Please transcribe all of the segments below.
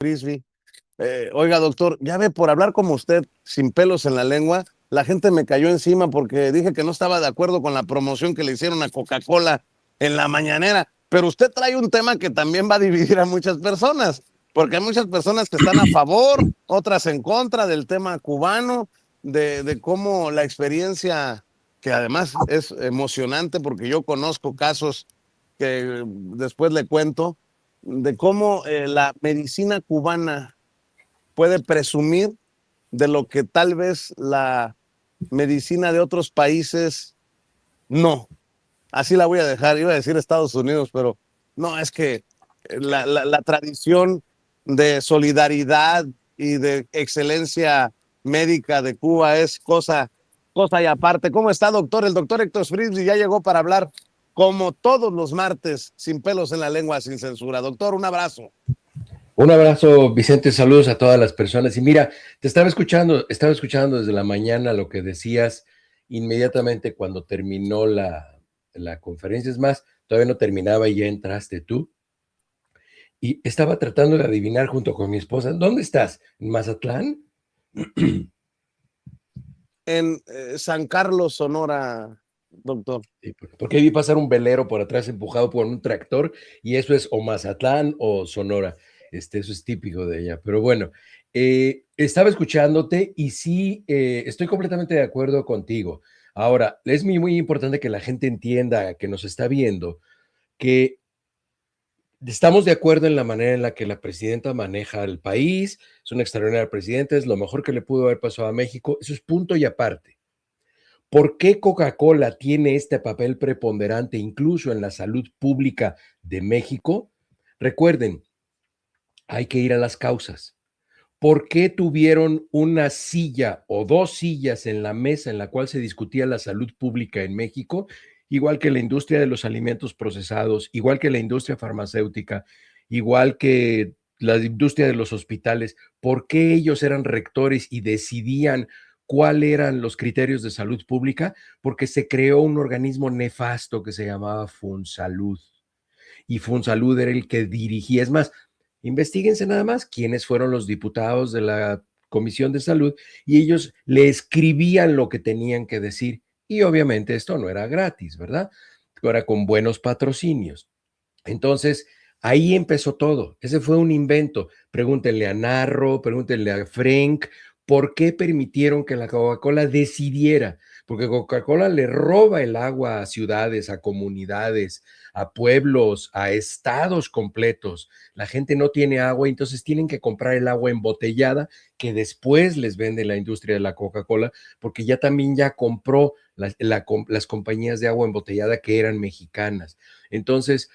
Frisbee. Oiga, doctor, ya ve, por hablar como usted, sin pelos en la lengua, la gente me cayó encima porque dije que no estaba de acuerdo con la promoción que le hicieron a Coca-Cola en la mañanera. Pero usted trae un tema que también va a dividir a muchas personas, porque hay muchas personas que están a favor, otras en contra del tema cubano, de cómo la experiencia, que además es emocionante, porque yo conozco casos que después le cuento, de cómo la medicina cubana puede presumir de lo que tal vez la medicina de otros países no. Así la voy a dejar, iba a decir Estados Unidos, pero no, es que la tradición de solidaridad y de excelencia médica de Cuba es cosa y aparte. ¿Cómo está, doctor? El doctor Héctor Frisby ya llegó para hablar como todos los martes, sin pelos en la lengua, sin censura. Doctor, un abrazo. Un abrazo, Vicente, saludos a todas las personas. Y mira, te estaba escuchando desde la mañana lo que decías inmediatamente cuando terminó la conferencia. Es más, todavía no terminaba y ya entraste tú. Y estaba tratando de adivinar junto con mi esposa, ¿dónde estás? ¿En Mazatlán? En San Carlos, Sonora, doctor. Sí, porque vi pasar un velero por atrás empujado por un tractor y eso es o Mazatlán o Sonora. Eso es típico de ella. Pero bueno, estaba escuchándote y sí, estoy completamente de acuerdo contigo. Ahora, es muy importante que la gente entienda que nos está viendo que estamos de acuerdo en la manera en la que la presidenta maneja el país. Es una extraordinaria presidenta, es lo mejor que le pudo haber pasado a México. Eso es punto y aparte. ¿Por qué Coca-Cola tiene este papel preponderante incluso en la salud pública de México? Recuerden, hay que ir a las causas. ¿Por qué tuvieron una silla o dos sillas en la mesa en la cual se discutía la salud pública en México? Igual que la industria de los alimentos procesados, igual que la industria farmacéutica, igual que la industria de los hospitales. ¿Por qué ellos eran rectores y decidían cuáles eran los criterios de salud pública? Porque se creó un organismo nefasto que se llamaba FUNSALUD. Y FUNSALUD era el que dirigía. Es más, investíguense nada más quiénes fueron los diputados de la Comisión de Salud y ellos le escribían lo que tenían que decir. Y obviamente esto no era gratis, ¿verdad? Era con buenos patrocinios. Entonces, ahí empezó todo. Ese fue un invento. Pregúntenle a Narro, pregúntenle a Frank, ¿por qué permitieron que la Coca-Cola decidiera? Porque Coca-Cola le roba el agua a ciudades, a comunidades, a pueblos, a estados completos. La gente no tiene agua, entonces tienen que comprar el agua embotellada que después les vende la industria de la Coca-Cola, porque ya también ya compró las compañías de agua embotellada que eran mexicanas. Entonces,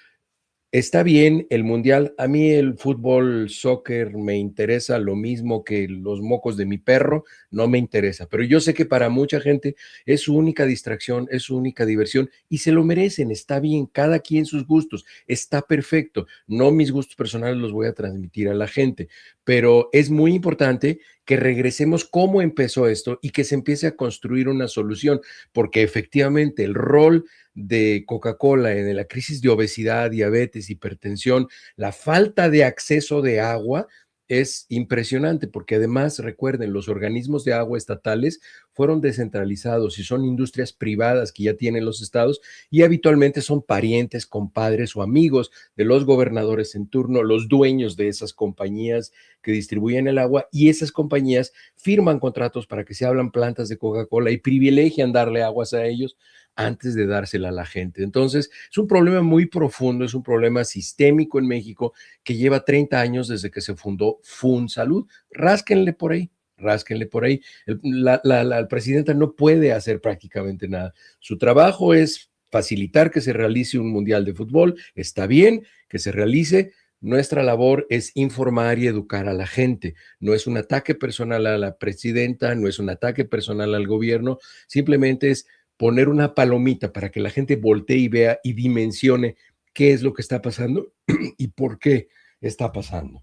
está bien el mundial. A mí el fútbol, soccer me interesa lo mismo que los mocos de mi perro, no me interesa. Pero yo sé que para mucha gente es su única distracción, es su única diversión y se lo merecen. Está bien, cada quien sus gustos, está perfecto. No mis gustos personales los voy a transmitir a la gente, pero es muy importante que regresemos cómo empezó esto y que se empiece a construir una solución, porque efectivamente el rol de Coca-Cola en la crisis de obesidad, diabetes, hipertensión, la falta de acceso de agua es impresionante porque además, recuerden, los organismos de agua estatales fueron descentralizados y son industrias privadas que ya tienen los estados y habitualmente son parientes, compadres o amigos de los gobernadores en turno, los dueños de esas compañías que distribuyen el agua y esas compañías firman contratos para que se abran plantas de Coca-Cola y privilegian darle aguas a ellos antes de dársela a la gente. Entonces, es un problema muy profundo, es un problema sistémico en México que lleva 30 años desde que se fundó FUNSALUD. Rásquenle por ahí, rásquenle por ahí. La presidenta no puede hacer prácticamente nada. Su trabajo es facilitar que se realice un mundial de fútbol. Está bien que se realice. Nuestra labor es informar y educar a la gente. No es un ataque personal a la presidenta, no es un ataque personal al gobierno, simplemente es poner una palomita para que la gente voltee y vea y dimensione qué es lo que está pasando y por qué está pasando.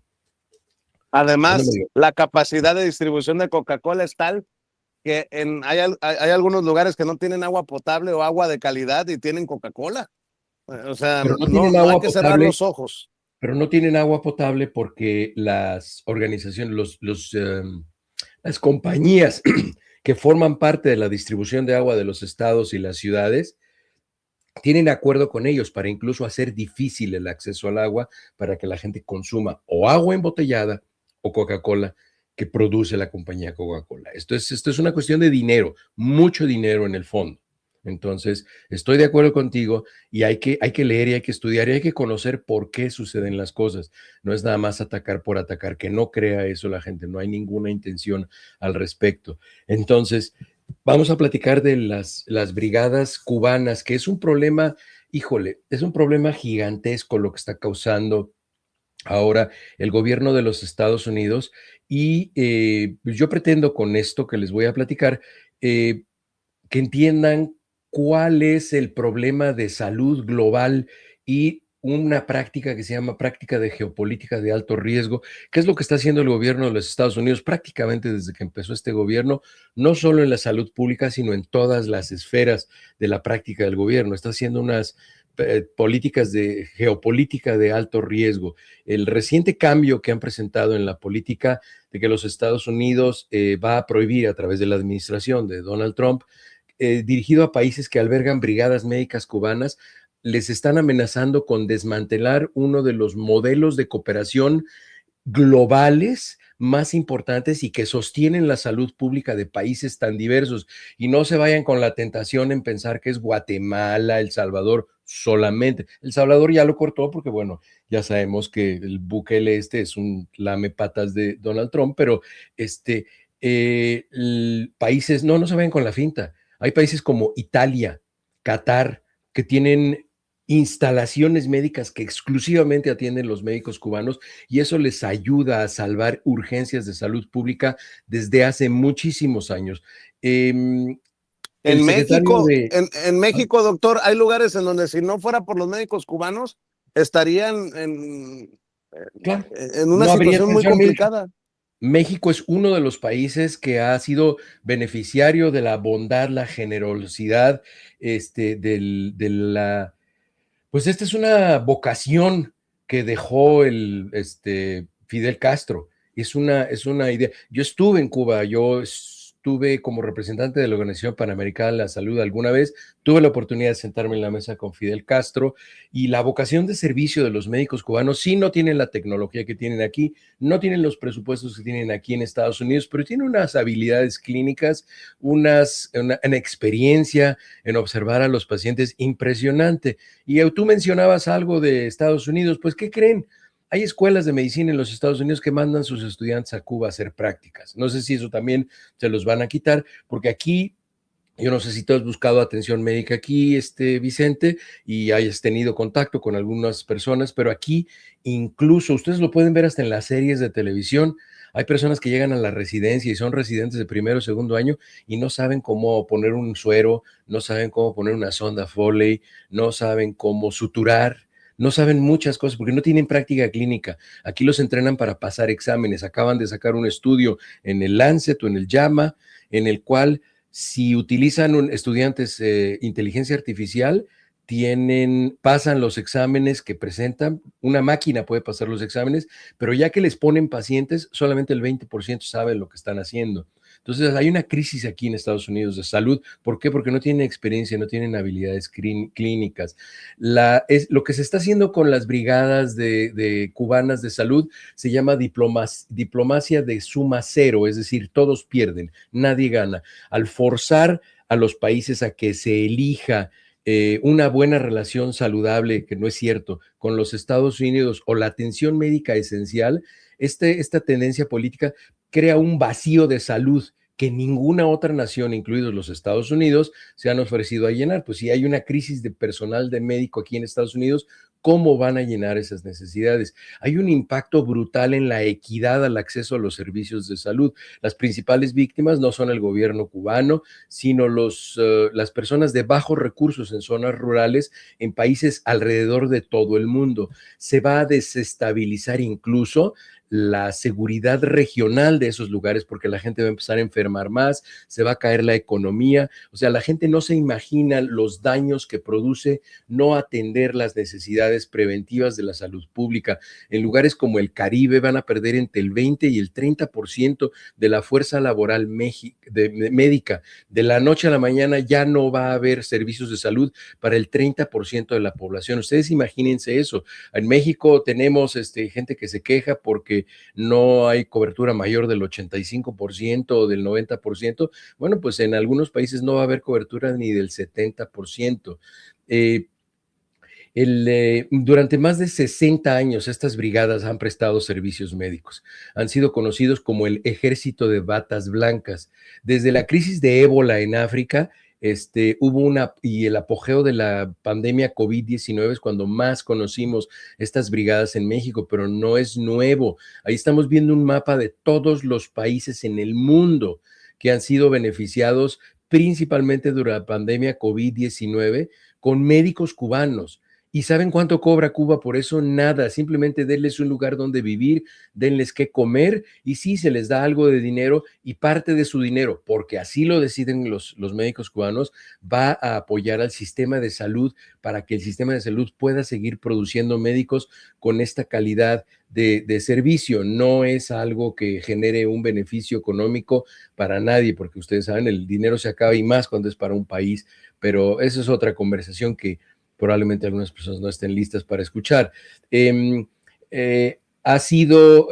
Además, la capacidad de distribución de Coca-Cola es tal que hay algunos lugares que no tienen agua potable o agua de calidad y tienen Coca-Cola. O sea, Pero no no, tienen no hay agua que cerrar potable, los ojos. pero no tienen agua potable porque las organizaciones, las compañías que forman parte de la distribución de agua de los estados y las ciudades tienen acuerdo con ellos para incluso hacer difícil el acceso al agua para que la gente consuma o agua embotellada o Coca-Cola que produce la compañía Coca-Cola. Esto es una cuestión de dinero, mucho dinero en el fondo. Entonces, estoy de acuerdo contigo y hay que leer y hay que estudiar y hay que conocer por qué suceden las cosas. No es nada más atacar por atacar, que no crea eso la gente, no hay ninguna intención al respecto. Entonces, vamos a platicar de las brigadas cubanas, que es un problema, híjole, es un problema gigantesco lo que está causando ahora el gobierno de los Estados Unidos y pues yo pretendo con esto que les voy a platicar, que entiendan cuál es el problema de salud global y una práctica que se llama práctica de geopolítica de alto riesgo, que es lo que está haciendo el gobierno de los Estados Unidos prácticamente desde que empezó este gobierno, no solo en la salud pública, sino en todas las esferas de la práctica del gobierno. Está haciendo unas políticas de geopolítica de alto riesgo. El reciente cambio que han presentado en la política de que los Estados Unidos va a prohibir a través de la administración de Donald Trump, dirigido a países que albergan brigadas médicas cubanas, les están amenazando con desmantelar uno de los modelos de cooperación globales más importantes y que sostienen la salud pública de países tan diversos. Y no se vayan con la tentación en pensar que es Guatemala, El Salvador solamente. El Salvador ya lo cortó porque, bueno, ya sabemos que el Bukele es un lamepatas de Donald Trump, pero países, no se vayan con la finta. Hay países como Italia, Qatar, que tienen instalaciones médicas que exclusivamente atienden los médicos cubanos y eso les ayuda a salvar urgencias de salud pública desde hace muchísimos años. El secretario de... En México, doctor, hay lugares en donde si no fuera por los médicos cubanos, estarían Claro, en una no habría situación muy atención médica. complicada. México es uno de los países que ha sido beneficiario de la bondad, la generosidad, de la... Pues esta es una vocación que dejó Fidel Castro. Es una idea. Yo estuve en Cuba, yo estuve como representante de la Organización Panamericana de la Salud alguna vez, tuve la oportunidad de sentarme en la mesa con Fidel Castro y la vocación de servicio de los médicos cubanos sí no tienen la tecnología que tienen aquí, no tienen los presupuestos que tienen aquí en Estados Unidos, pero tienen unas habilidades clínicas, una experiencia en observar a los pacientes impresionante. Y tú mencionabas algo de Estados Unidos, pues ¿qué creen? Hay escuelas de medicina en los Estados Unidos que mandan sus estudiantes a Cuba a hacer prácticas. No sé si eso también se los van a quitar, porque aquí, yo no sé si tú has buscado atención médica aquí, Vicente, y hayas tenido contacto con algunas personas, pero aquí incluso, ustedes lo pueden ver hasta en las series de televisión, hay personas que llegan a la residencia y son residentes de primero o segundo año y no saben cómo poner un suero, no saben cómo poner una sonda Foley, no saben cómo suturar, no saben muchas cosas porque no tienen práctica clínica. Aquí los entrenan para pasar exámenes. Acaban de sacar un estudio en el Lancet o en el JAMA, en el cual si utilizan estudiantes inteligencia artificial, pasan los exámenes que presentan, una máquina puede pasar los exámenes, pero ya que les ponen pacientes, solamente el 20% sabe lo que están haciendo. Entonces hay una crisis aquí en Estados Unidos de salud. ¿Por qué? Porque no tienen experiencia, no tienen habilidades clínicas. Lo que se está haciendo con las brigadas de cubanas de salud se llama diplomacia de suma cero, es decir, todos pierden, nadie gana. Al forzar a los países a que se elija una buena relación saludable, que no es cierto, con los Estados Unidos o la atención médica esencial, esta tendencia política crea un vacío de salud que ninguna otra nación, incluidos los Estados Unidos, se han ofrecido a llenar. Pues si hay una crisis de personal de médico aquí en Estados Unidos, ¿cómo van a llenar esas necesidades? Hay un impacto brutal en la equidad al acceso a los servicios de salud. Las principales víctimas no son el gobierno cubano, sino las personas de bajos recursos en zonas rurales en países alrededor de todo el mundo. Se va a desestabilizar incluso la seguridad regional de esos lugares, porque la gente va a empezar a enfermar más, se va a caer la economía. O sea, la gente no se imagina los daños que produce no atender las necesidades preventivas de la salud pública. En lugares como el Caribe van a perder entre el 20 y el 30% de la fuerza laboral médica. De la noche a la mañana ya no va a haber servicios de salud para el 30% de la población. Ustedes imagínense eso. En México tenemos gente que se queja porque no hay cobertura mayor del 85% o del 90%. Bueno, pues en algunos países no va a haber cobertura ni del 70%. Durante más de 60 años, estas brigadas han prestado servicios médicos. Han sido conocidos como el Ejército de Batas Blancas. Desde la crisis de ébola en África, y el apogeo de la pandemia COVID-19 es cuando más conocimos estas brigadas en México, pero no es nuevo. Ahí estamos viendo un mapa de todos los países en el mundo que han sido beneficiados principalmente durante la pandemia COVID-19 con médicos cubanos. ¿Y saben cuánto cobra Cuba por eso? Nada, simplemente denles un lugar donde vivir, denles qué comer y sí se les da algo de dinero y parte de su dinero, porque así lo deciden los médicos cubanos, va a apoyar al sistema de salud para que el sistema de salud pueda seguir produciendo médicos con esta calidad de servicio. No es algo que genere un beneficio económico para nadie, porque ustedes saben, el dinero se acaba y más cuando es para un país, pero eso es otra conversación que probablemente algunas personas no estén listas para escuchar. Ha sido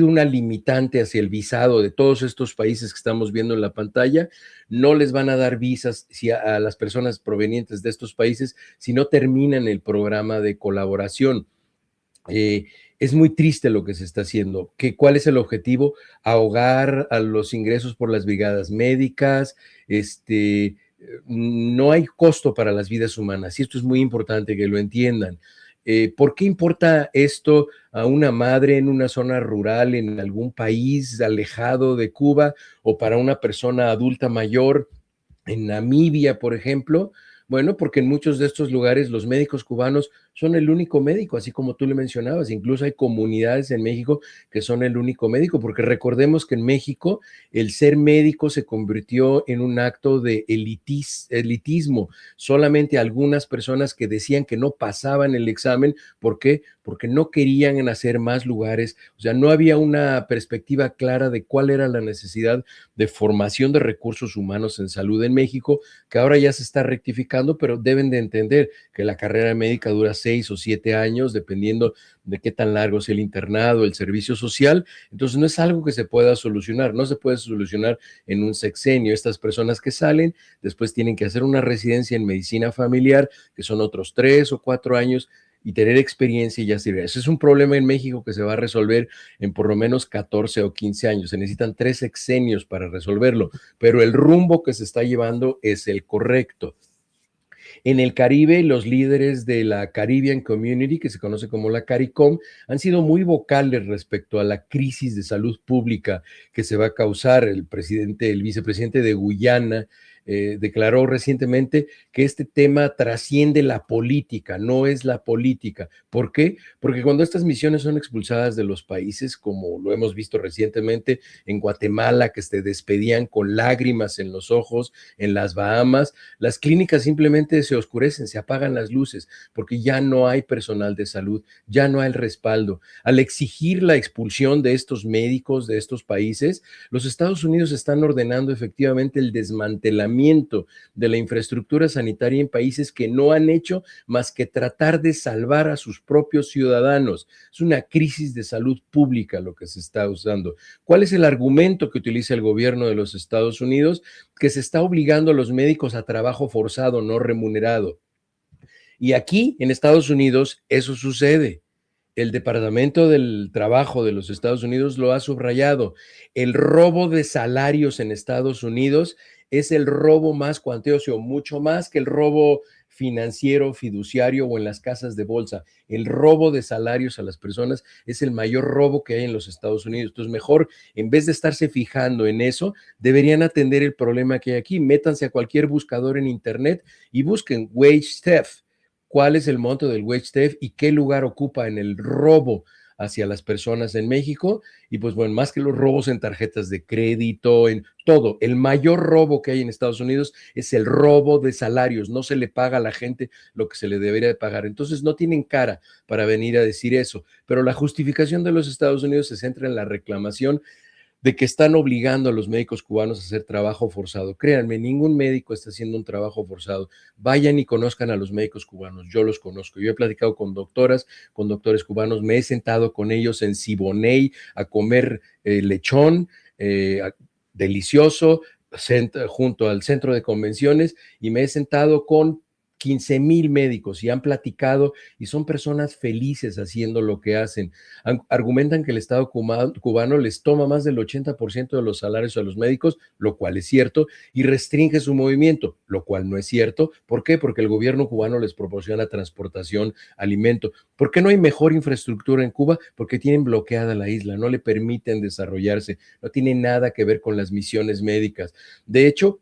una limitante hacia el visado de todos estos países que estamos viendo en la pantalla. No les van a dar visas a las personas provenientes de estos países si no terminan el programa de colaboración. Es muy triste lo que se está haciendo. ¿Cuál es el objetivo? Ahogar a los ingresos por las brigadas médicas, no hay costo para las vidas humanas y esto es muy importante que lo entiendan. ¿Por qué importa esto a una madre en una zona rural, en algún país alejado de Cuba, o para una persona adulta mayor en Namibia, por ejemplo? Bueno, porque en muchos de estos lugares los médicos cubanos son el único médico, así como tú le mencionabas. Incluso hay comunidades en México que son el único médico, porque recordemos que en México el ser médico se convirtió en un acto de elitismo. Solamente algunas personas que decían que no pasaban el examen. ¿Por qué? Porque no querían hacer más lugares. O sea, no había una perspectiva clara de cuál era la necesidad de formación de recursos humanos en salud en México, que ahora ya se está rectificando, pero deben de entender que la carrera médica dura 6 o 7 años, dependiendo de qué tan largo sea el internado, el servicio social. Entonces no es algo que se pueda solucionar, no se puede solucionar en un sexenio. Estas personas que salen después tienen que hacer una residencia en medicina familiar, que son otros 3 o 4 años, y tener experiencia y ya sirve. Ese es un problema en México que se va a resolver en por lo menos 14 o 15 años. Se necesitan 3 sexenios para resolverlo, pero el rumbo que se está llevando es el correcto. En el Caribe, los líderes de la Caribbean Community, que se conoce como la CARICOM, han sido muy vocales respecto a la crisis de salud pública que se va a causar. El vicepresidente de Guyana, declaró recientemente que este tema trasciende la política, no es la política. ¿Por qué? Porque cuando estas misiones son expulsadas de los países, como lo hemos visto recientemente en Guatemala, que se despedían con lágrimas en los ojos, en las Bahamas, las clínicas simplemente se oscurecen, se apagan las luces, porque ya no hay personal de salud, ya no hay el respaldo. Al exigir la expulsión de estos médicos de estos países, los Estados Unidos están ordenando efectivamente el desmantelamiento de la infraestructura sanitaria en países que no han hecho más que tratar de salvar a sus propios ciudadanos. Es una crisis de salud pública lo que se está usando. ¿Cuál es el argumento que utiliza el gobierno de los Estados Unidos? Que se está obligando a los médicos a trabajo forzado, no remunerado. Y aquí en Estados Unidos eso sucede. El Departamento del Trabajo de los Estados Unidos lo ha subrayado. El robo de salarios en Estados Unidos es el robo más cuantioso, mucho más que el robo financiero, fiduciario o en las casas de bolsa. El robo de salarios a las personas es el mayor robo que hay en los Estados Unidos. Entonces, mejor, en vez de estarse fijando en eso, deberían atender el problema que hay aquí. Métanse a cualquier buscador en Internet y busquen wage theft. ¿Cuál es el monto del wage theft y qué lugar ocupa en el robo hacia las personas en México. Y pues bueno, más que los robos en tarjetas de crédito, en todo, el mayor robo que hay en Estados Unidos es el robo de salarios. No se le paga a la gente lo que se le debería de pagar. Entonces no tienen cara para venir a decir eso. Pero la justificación de los Estados Unidos se centra en la reclamación de que están obligando a los médicos cubanos a hacer trabajo forzado. Créanme, ningún médico está haciendo un trabajo forzado. Vayan y conozcan a los médicos cubanos. Yo los conozco. Yo he platicado con doctoras, con doctores cubanos. Me he sentado con ellos en Siboney a comer lechón delicioso junto al centro de convenciones, y me he sentado con 15,000 médicos y han platicado y son personas felices haciendo lo que hacen. Argumentan que el Estado cubano les toma más del 80% de los salarios a los médicos, lo cual es cierto, y restringe su movimiento, lo cual no es cierto. ¿Por qué? Porque el gobierno cubano les proporciona transportación, alimento. ¿Por qué no hay mejor infraestructura en Cuba? Porque tienen bloqueada la isla, no le permiten desarrollarse, no tiene nada que ver con las misiones médicas. De hecho,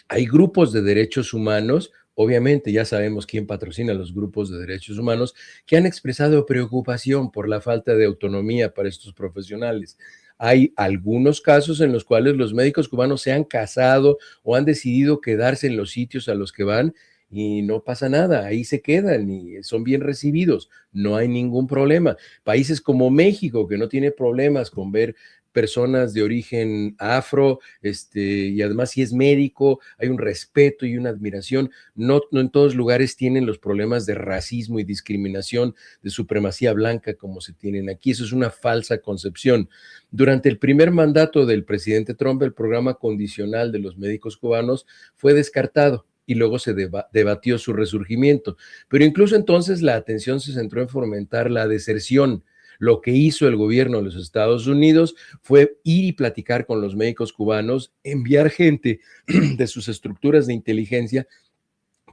hay grupos de derechos humanos. Obviamente ya sabemos quién patrocina los grupos de derechos humanos, que han expresado preocupación por la falta de autonomía para estos profesionales. Hay algunos casos en los cuales los médicos cubanos se han casado o han decidido quedarse en los sitios a los que van y no pasa nada, ahí se quedan y son bien recibidos, no hay ningún problema. Países como México, que no tiene problemas con ver personas de origen afro, y además si es médico, hay un respeto y una admiración. No en todos lugares tienen los problemas de racismo y discriminación, de supremacía blanca como se tienen aquí. Eso es una falsa concepción. Durante el primer mandato del presidente Trump, el programa condicional de los médicos cubanos fue descartado y luego se debatió su resurgimiento. Pero incluso entonces la atención se centró en fomentar la deserción. Lo que hizo el gobierno de los Estados Unidos fue ir y platicar con los médicos cubanos, enviar gente de sus estructuras de inteligencia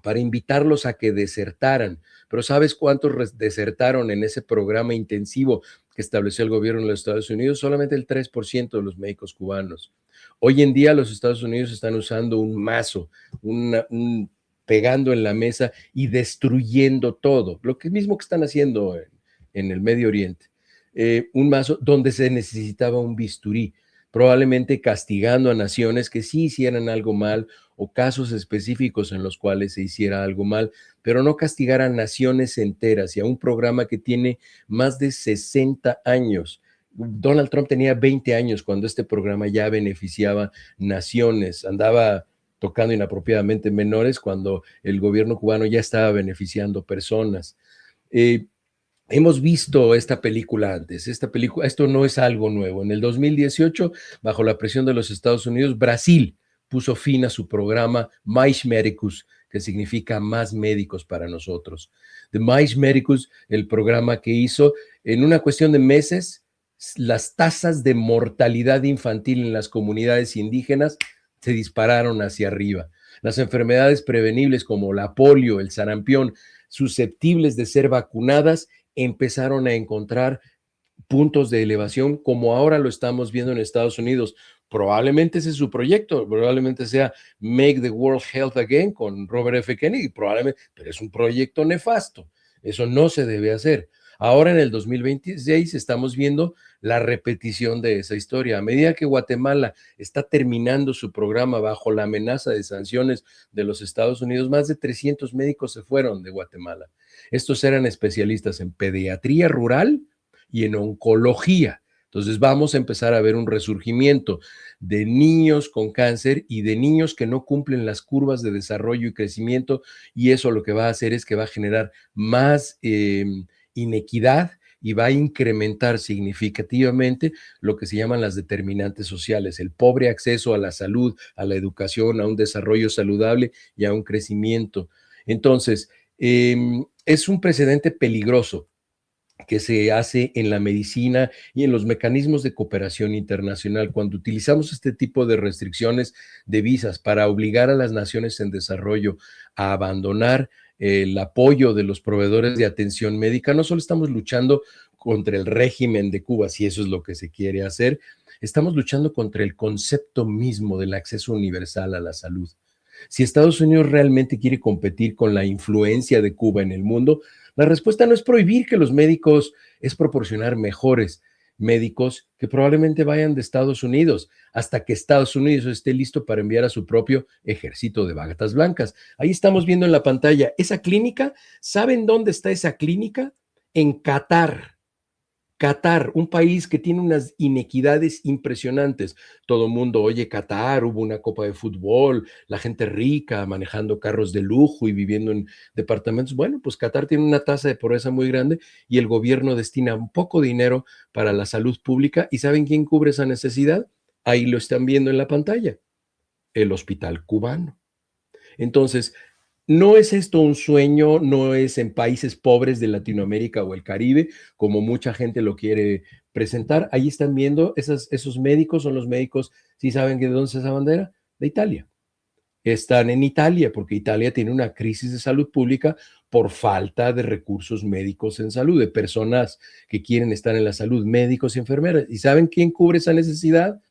para invitarlos a que desertaran. Pero ¿sabes cuántos desertaron en ese programa intensivo que estableció el gobierno de los Estados Unidos? Solamente el 3% de los médicos cubanos. Hoy en día los Estados Unidos están usando un mazo, pegando en la mesa y destruyendo todo, lo que mismo que están haciendo en el Medio Oriente. Un mazo donde se necesitaba un bisturí, probablemente castigando a naciones que sí hicieran algo mal o casos específicos en los cuales se hiciera algo mal, pero no castigar a naciones enteras y a un programa que tiene más de 60 años. Donald Trump tenía 20 años cuando este programa ya beneficiaba naciones, andaba tocando inapropiadamente menores cuando el gobierno cubano ya estaba beneficiando personas. Hemos visto esta película antes, esto no es algo nuevo. En el 2018, bajo la presión de los Estados Unidos, Brasil puso fin a su programa Mais Médicos, que significa más médicos para nosotros. De Mais Médicos, el programa que hizo, en una cuestión de meses, las tasas de mortalidad infantil en las comunidades indígenas se dispararon hacia arriba. Las enfermedades prevenibles como la polio, el sarampión, susceptibles de ser vacunadas, empezaron a encontrar puntos de elevación como ahora lo estamos viendo en Estados Unidos. Probablemente ese es su proyecto, probablemente sea Make the World Health Again con Robert F. Kennedy, probablemente, pero es un proyecto nefasto. Eso no se debe hacer. Ahora en el 2026 estamos viendo la repetición de esa historia. A medida que Guatemala está terminando su programa bajo la amenaza de sanciones de los Estados Unidos, más de 300 médicos se fueron de Guatemala. Estos eran especialistas en pediatría rural y en oncología. Entonces vamos a empezar a ver un resurgimiento de niños con cáncer y de niños que no cumplen las curvas de desarrollo y crecimiento, y eso lo que va a hacer es que va a generar más inequidad y va a incrementar significativamente lo que se llaman las determinantes sociales, el pobre acceso a la salud, a la educación, a un desarrollo saludable y a un crecimiento. Entonces, es un precedente peligroso que se hace en la medicina y en los mecanismos de cooperación internacional. Cuando utilizamos este tipo de restricciones de visas para obligar a las naciones en desarrollo a abandonar el apoyo de los proveedores de atención médica, no solo estamos luchando contra el régimen de Cuba, si eso es lo que se quiere hacer, estamos luchando contra el concepto mismo del acceso universal a la salud. Si Estados Unidos realmente quiere competir con la influencia de Cuba en el mundo, La respuesta no es prohibir que los médicos, es proporcionar mejores médicos que probablemente vayan de Estados Unidos hasta que Estados Unidos esté listo para enviar a su propio ejército de batas blancas. Ahí estamos viendo en la pantalla esa clínica. ¿Saben dónde está esa clínica? En Qatar. Qatar, un país que tiene unas inequidades impresionantes. Todo el mundo oye Qatar, hubo una copa de fútbol, la gente rica manejando carros de lujo y viviendo en departamentos. Bueno, pues Qatar tiene una tasa de pobreza muy grande y el gobierno destina un poco de dinero para la salud pública. ¿Y saben quién cubre esa necesidad? Ahí lo están viendo en la pantalla, el Hospital Cubano. Entonces, no es esto un sueño, no es en países pobres de Latinoamérica o el Caribe, como mucha gente lo quiere presentar. Ahí están viendo, esos médicos son los médicos, ¿sí saben de dónde es esa bandera? De Italia. Están en Italia porque Italia tiene una crisis de salud pública por falta de recursos médicos en salud, de personas que quieren estar en la salud, médicos y enfermeras. ¿Y saben quién cubre esa necesidad?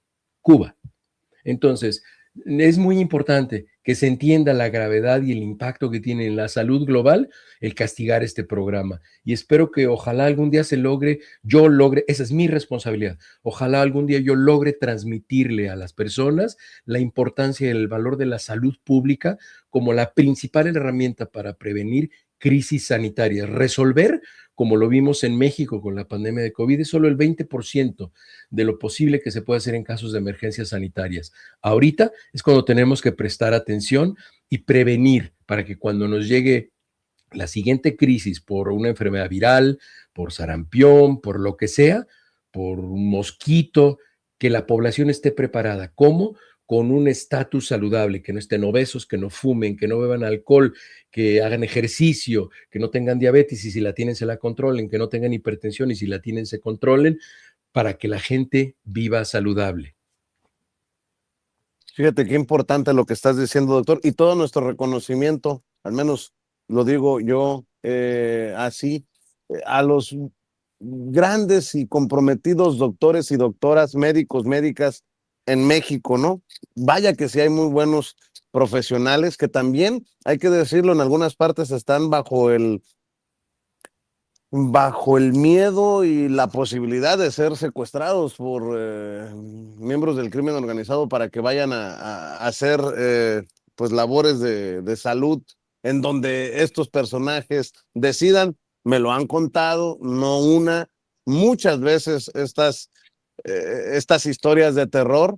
Cuba. Entonces, es muy importante que se entienda la gravedad y el impacto que tiene en la salud global el castigar este programa. Y espero que ojalá algún día se logre, yo logre, esa es mi responsabilidad, ojalá algún día yo logre transmitirle a las personas la importancia y el valor de la salud pública como la principal herramienta para prevenir crisis sanitarias, resolver, como lo vimos en México con la pandemia de COVID, es solo el 20% de lo posible que se puede hacer en casos de emergencias sanitarias. Ahorita es cuando tenemos que prestar atención y prevenir para que cuando nos llegue la siguiente crisis por una enfermedad viral, por sarampión, por lo que sea, por un mosquito, que la población esté preparada. ¿Cómo? Con un estatus saludable, que no estén obesos, que no fumen, que no beban alcohol, que hagan ejercicio, que no tengan diabetes y si la tienen se la controlen, que no tengan hipertensión y si la tienen se controlen, para que la gente viva saludable. Fíjate qué importante lo que estás diciendo, doctor, y todo nuestro reconocimiento, al menos lo digo yo así, a los grandes y comprometidos doctores y doctoras, médicos, médicas en México, ¿no? Vaya que sí hay muy buenos profesionales que también, hay que decirlo, en algunas partes están bajo el miedo y la posibilidad de ser secuestrados por miembros del crimen organizado para que vayan a hacer pues labores de salud en donde estos personajes decidan. Me lo han contado, no una, muchas veces estas historias de terror,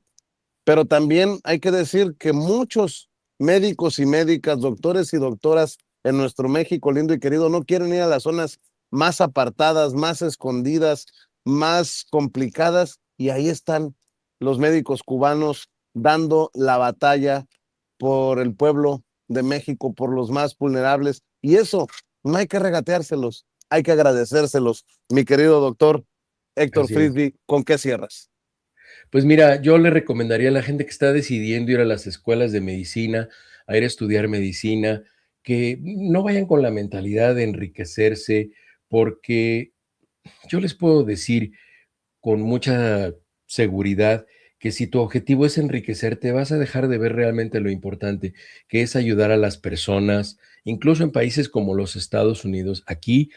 pero también hay que decir que muchos médicos y médicas, doctores y doctoras en nuestro México lindo y querido no quieren ir a las zonas más apartadas, más escondidas, más complicadas, y ahí están los médicos cubanos dando la batalla por el pueblo de México, por los más vulnerables, y eso no hay que regateárselos, hay que agradecérselos. Mi querido doctor Héctor Así es. Frisby, ¿con qué cierras? Pues mira, yo le recomendaría a la gente que está decidiendo ir a las escuelas de medicina, a ir a estudiar medicina, que no vayan con la mentalidad de enriquecerse, porque yo les puedo decir con mucha seguridad que si tu objetivo es enriquecerte, vas a dejar de ver realmente lo importante, que es ayudar a las personas, incluso en países como los Estados Unidos. Aquí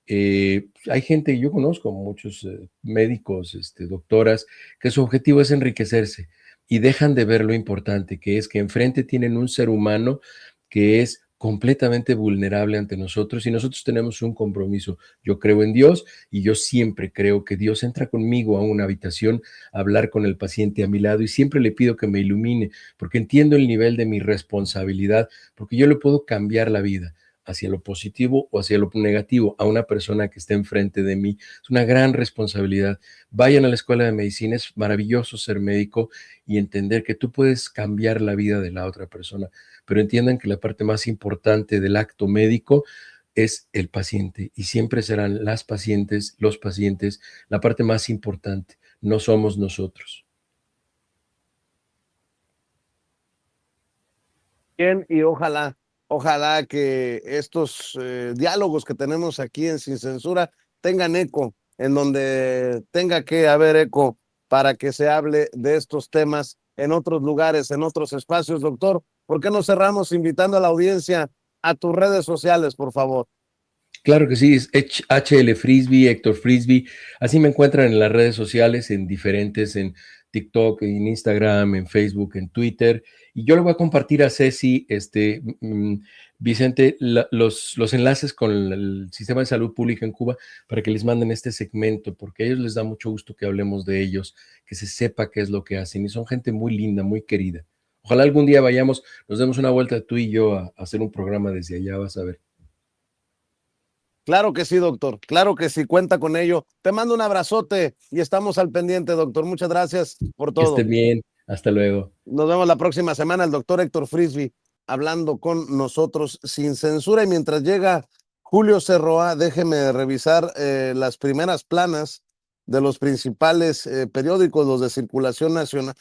hay gente, yo conozco muchos médicos, doctoras, que su objetivo es enriquecerse y dejan de ver lo importante, que es que enfrente tienen un ser humano que es completamente vulnerable ante nosotros y nosotros tenemos un compromiso. Yo creo en Dios y yo siempre creo que Dios entra conmigo a una habitación a hablar con el paciente a mi lado y siempre le pido que me ilumine porque entiendo el nivel de mi responsabilidad, porque yo le puedo cambiar la vida hacia lo positivo o hacia lo negativo a una persona que esté enfrente de mí. Es una gran responsabilidad. Vayan a la escuela de medicina, es maravilloso ser médico y entender que tú puedes cambiar la vida de la otra persona, pero entiendan que la parte más importante del acto médico es el paciente y siempre serán las pacientes, los pacientes, la parte más importante, no somos nosotros. Bien, y ojalá que estos diálogos que tenemos aquí en Sin Censura tengan eco, en donde tenga que haber eco para que se hable de estos temas en otros lugares, en otros espacios. Doctor, ¿por qué no cerramos invitando a la audiencia a tus redes sociales, por favor? Claro que sí, es HL Frisbee, Héctor Frisbee. Así me encuentran en las redes sociales, en diferentes, en TikTok, en Instagram, en Facebook, en Twitter. Y yo le voy a compartir a Ceci, Vicente, los enlaces con el sistema de salud pública en Cuba para que les manden este segmento, porque a ellos les da mucho gusto que hablemos de ellos, que se sepa qué es lo que hacen. Y son gente muy linda, muy querida. Ojalá algún día vayamos, nos demos una vuelta tú y yo a hacer un programa desde allá, vas a ver. Claro que sí, doctor. Claro que sí, cuenta con ello. Te mando un abrazote y estamos al pendiente, doctor. Muchas gracias por Que esté todo. bien. Hasta luego. Nos vemos la próxima semana. El doctor Héctor Frisbee hablando con nosotros sin censura. Y mientras llega Julio Cerroa, déjeme revisar las primeras planas de los principales periódicos, los de circulación nacional.